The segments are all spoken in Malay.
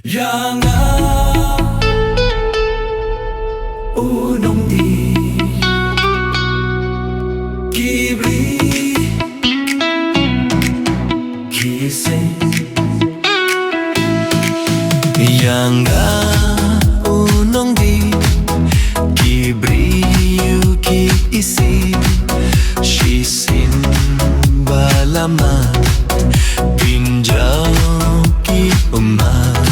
Yang Nongdih Kibri Khasi Yang Nongdih Kibri ki isi Shisin balama Pinjau ki umat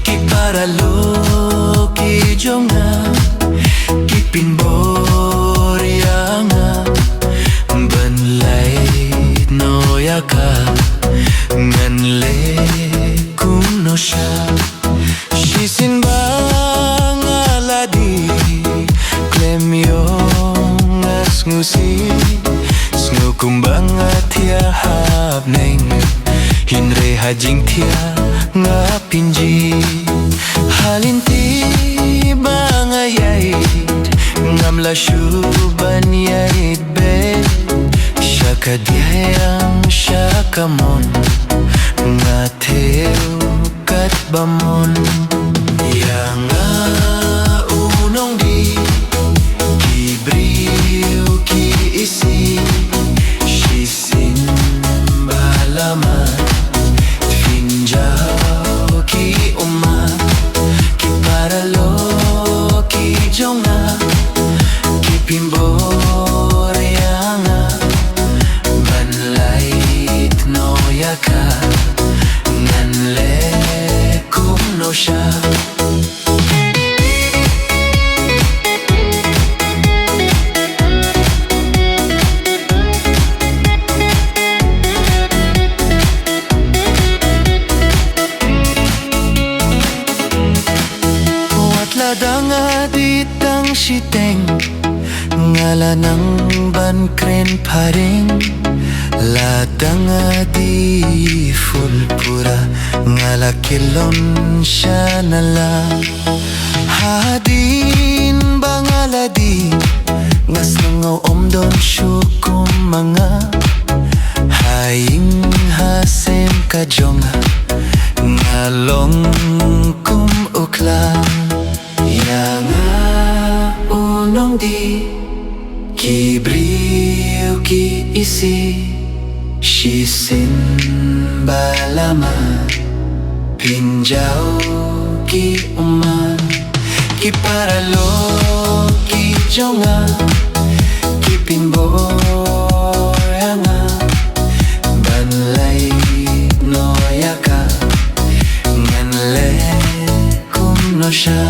Ki paralo ki jonga Ki pinborianga Banlay noyaka Nganle kuno siya Shisin bangaladi Klemyong as ngusi Ngukumbang at yahap neng Hinre hajing tia ngapinji Halinti bangayait Ngamla syuban yait be Syakadiyang syakamon Ngateu kat bamon Yang Nongdih Kibriu ki isi Shisin balama Finjau ki umat Ki paralo ki jonga Ki pimborianga Banlait noyaka Nganle kumno siya Ladang ditang siteng Ngala ng bankren paring Ladang di fulpura Ngala kilon siya nala Hadin bangaladi Ngas nangaw omdon syukum mga Haying hasem kajonga Ngalong kum ukla Yang Nongdih Kibriu ki isi Shisin balama Pinjau ki umat Ki paralo ki jonga Ki pinboranga Banlay noyaka Nganle kumno siya